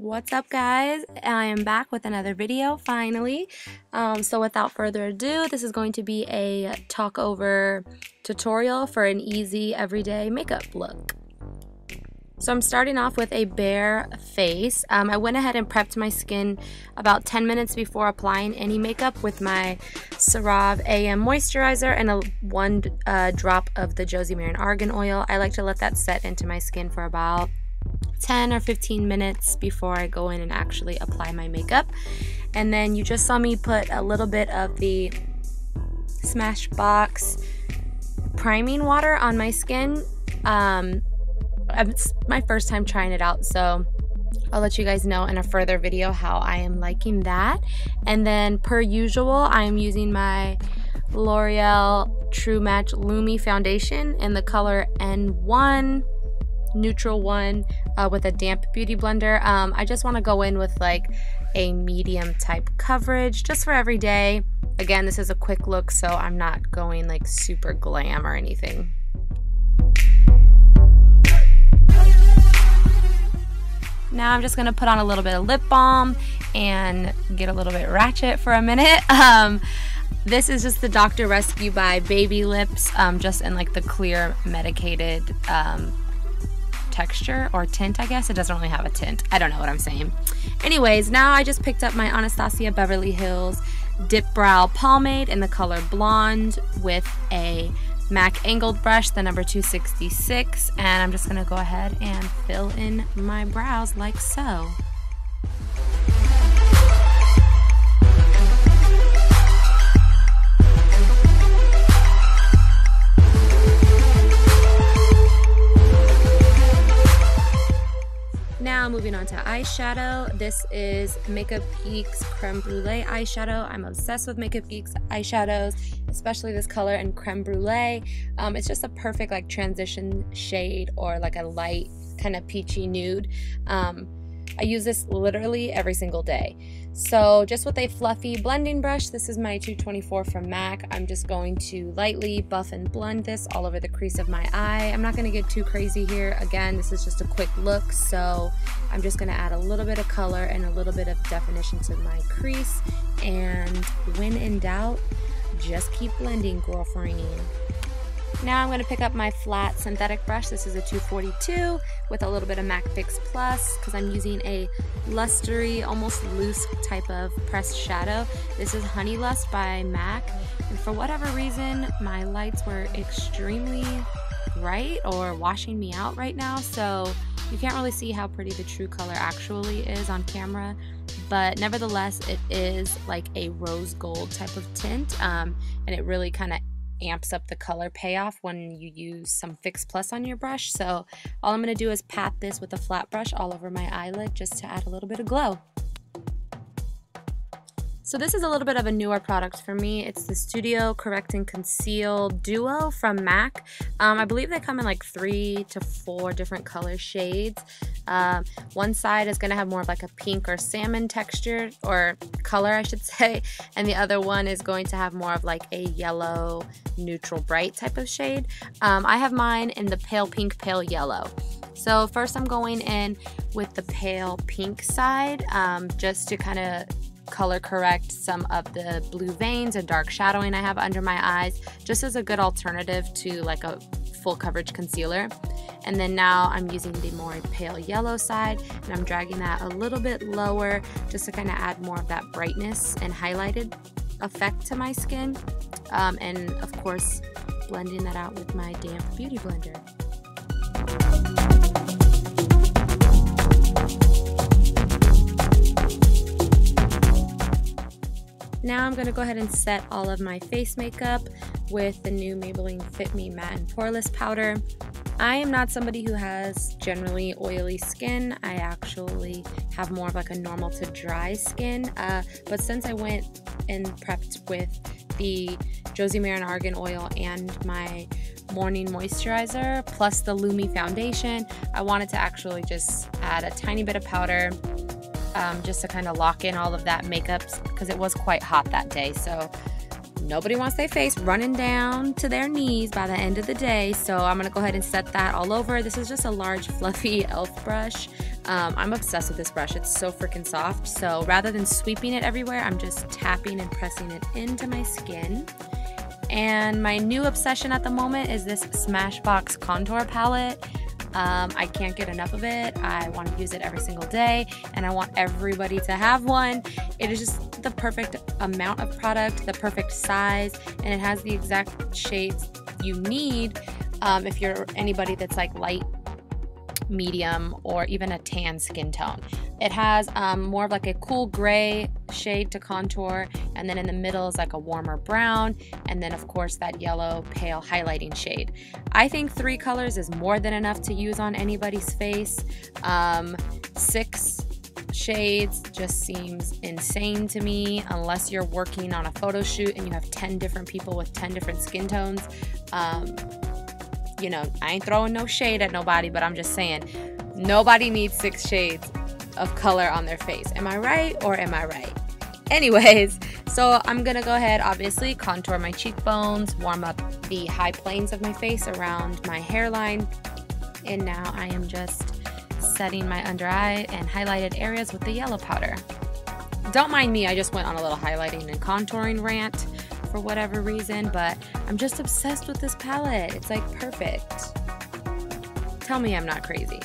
What's up, guys? I am back with another video finally. So without further ado, this is going to be a talk over tutorial for an easy everyday makeup look. So I'm starting off with a bare face. I went ahead and prepped my skin about 10 minutes before applying any makeup with my CeraVe AM Moisturizer and one drop of the JosieMaran Argon Oil. I like to let that set into my skin for about 10 or 15 minutes before I go in and actually apply my makeup. And then you just saw me put a little bit of the Smashbox priming water on my skin. It's my first time trying it out, so I'll let you guys know in a further video how I am liking that. And then per usual, I am using my L'Oreal Truematch LUMI foundation in the color N1 neutral one with a damp beauty blender. I just want to go in with like a medium type coverage just for every day. Again, this is a quick look, so I'm not going like super glam or anything. Now I'm just going to put on a little bit of lip balm and get a little bit ratchet for a minute. This is just the Dr. Rescue by Baby Lips, just in like the clear medicated texture or tint, I guess. It doesn't really have a tint. I don't know what I'm saying. Anyways, now I just picked up my Anastasia Beverly Hills Dip Brow Pomade in the color Blonde with a MAC angled brush, the number 266, and I'm just going to go ahead and fill in my brows like so. Now moving on to eyeshadow. This is Makeup Geek's Creme Brulee eyeshadow. I'm obsessed with Makeup Geek's eyeshadows, especially this color in Creme Brulee. It's just a perfect like transition shade or like a light kind of peachy nude. I use this literally every single day. So just with a fluffy blending brush, this is my 224 from MAC. I'm just going to lightly buff and blend this all over the crease of my eye. I'm not going to get too crazy here. Again, this is just a quick look, so I'm just going to add a little bit of color and a little bit of definition to my crease. And when in doubt, just keep blending, girlfriend. Now I'm going to pick up my flat synthetic brush. This is a 242 with a little bit of MAC Fix Plus because I'm using a lustery, almost loose type of pressed shadow. This is Honey Lust by MAC, and for whatever reason my lights were extremely bright or washing me out right now, so you can't really see how pretty the true color actually is on camera, but nevertheless it is like a rose gold type of tint, and it really kind of amps up the color payoff when you use some Fix Plus on your brush. So all I'm going to do is pat this with a flat brush all over my eyelid just to add a little bit of glow. So this is a little bit of a newer product for me. It's the Studio Correct and Conceal Duo from MAC. I believe they come in like 3 to 4 different color shades. One side is going to have more of like a pink or salmon texture or color, I should say, and the other one is going to have more of like a yellow neutral bright type of shade. I have mine in the pale pink, pale yellow. So first I'm going in with the pale pink side, just to kind of color correct some of the blue veins and dark shadowing I have under my eyes, just as a good alternative to like a full coverage concealer. And then now I'm using the more pale yellow side and I'm dragging that a little bit lower just to kind of add more of that brightness and highlighted effect to my skin, and of course blending that out with my damp beauty blender. Now I'm going to go ahead and set all of my face makeup with the new Maybeline FITME Matte and Poreless powder. I am not somebody who has generally oily skin. I actually have more of like a normal to dry skin, but since I went and prepped with the JosieMaran Argon Oil and my morning moisturizer plus the LUMI foundation, I wanted to actually just add a tiny bit of powder just to kind of lock in all of that makeup because it was quite hot that day, so nobody wants their face running down to their knees by the end of the day. So I'm going to go ahead and set that all over. This is just a large fluffy e.l.f. brush. I'm obsessed with this brush. It's so freaking soft. So rather than sweeping it everywhere, I'm just tapping and pressing it into my skin. And my new obsession at the moment is this Smashbox contour palette. I can't get enough of it. I want to use it every single day, and I want everybody to have one. It is just the perfect amount of product, the perfect size, and it has the exact shades you need if you're anybody that's like light, medium, or even a tan skin tone. It has more of like a cool gray shade to contour, and then in the middle is like a warmer brown, and then of course that yellow pale highlighting shade. I think 3 colors is more than enough to use on anybody's face. 6 shades just seems insane to me, unless you're working on a photo shoot and you have 10 different people with 10 different skin tones. You know, I ain't throwing no shade at nobody, but I'm just saying nobody needs 6 shades of color on their face. Am I right or am I right? Anyways, so I'm gonna go ahead, obviously, contour my cheekbones, warm up the high planes of my face around my hairline, and now I am just setting my under eye and highlighted areas with the yellow powder. Don't mind me, I just went on a little highlighting and contouring rant for whatever reason, but I'm just obsessed with this palette. It's like perfect. Tell me I'm not crazy.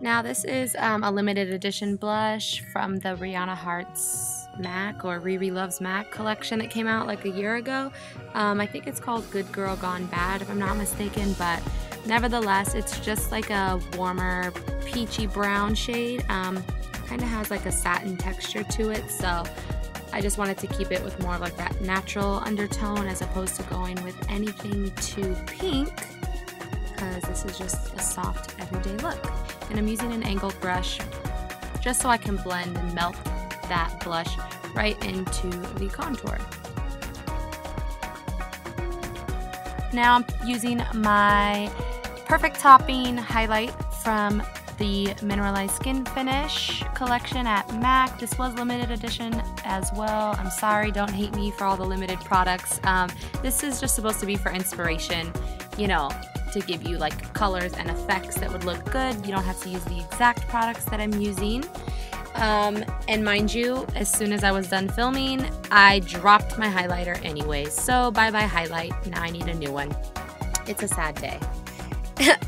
Now this is a limited edition blush from the Rihanna Hearts MAC or Riri Loves MAC collection that came out like a year ago. I think it's called Good Girl Gone Bad if I'm not mistaken, but nevertheless it's just like a warmer peachy brown shade. Kind of has like a satin texture to it, so I just wanted to keep it with more of like that natural undertone as opposed to going with anything too pink, because this is just a soft everyday look. And I'm using an angled brush just so I can blend and melt that blush right into the contour. Now I'm using my Perfect Topping highlight from the Mineralized Skin Finish collection at MAC. This was limited edition as well. I'm sorry, don't hate me for all the limited products. This is just supposed to be for inspiration, you know, to give you like colors and effects that would look good. You don't have to use the exact products that I'm using. And mind you, as soon as I was done filming, I dropped my highlighter anyways. So bye-bye highlight, now I need a new one. It's a sad day.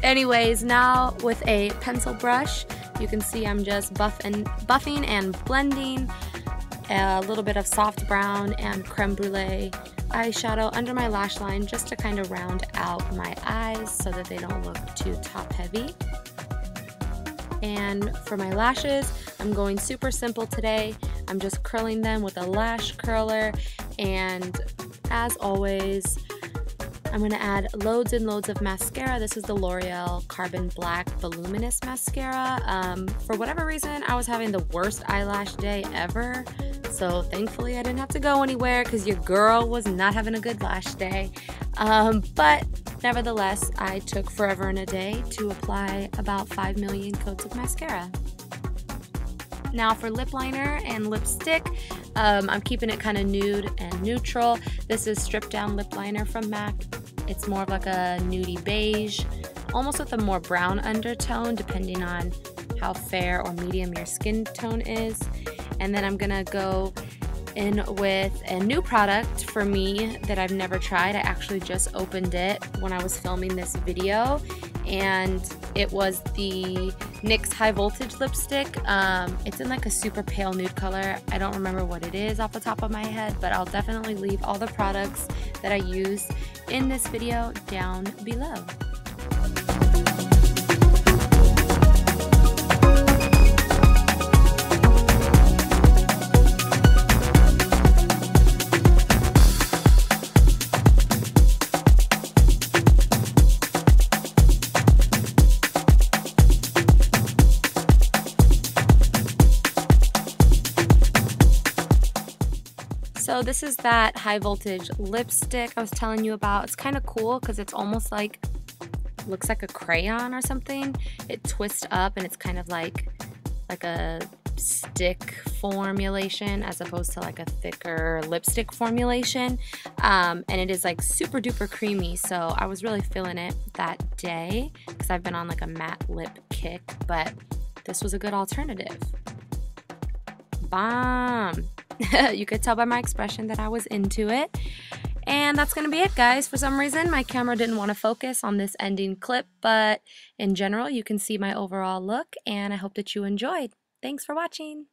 Anyways, now with a pencil brush, you can see I'm just buffing and blending a little bit of soft brown and creme brulee eyeshadow under my lash line just to kind of round out my eyes so that they don't look too top heavy. And for my lashes, I'm going super simple today. I'm just curling them with a lash curler, and as always, I'm going to add loads and loads of mascara. This is the L'Oreal Carbon Black Voluminous Mascara. For whatever reason, I was having the worst eyelash day ever. So thankfully I didn't have to go anywhere because your girl was not having a good lash day. But nevertheless, I took forever and a day to apply about 5 million coats of mascara. Now for lip liner and lipstick, I'm keeping it kind of nude and neutral. This is Stripped Down Lip Liner from MAC. It's more of like a nudie beige, almost with a more brown undertone depending on how fair or medium your skin tone is. And then I'm gonna go in with a new product for me that I've never tried. I actually just opened it when I was filming this video, and it was the NYX High Voltage lipstick. It's in like a super pale nude color. I don't remember what it is off the top of my head, but I'll definitely leave all the products that I use in this video down below. So this is that high voltage lipstick I was telling you about. It's kind of cool because it's almost like, looks like a crayon or something. It twists up and it's kind of like a stick formulation as opposed to like a thicker lipstick formulation, and it is like super duper creamy, so I was really feeling it that day because I've been on like a matte lip kick, but this was a good alternative. Bomb! You could tell by my expression that I was into it. And that's going to be it, guys. For some reason, my camera didn't want to focus on this ending clip, but in general, you can see my overall look, and I hope that you enjoyed. Thanks for watching.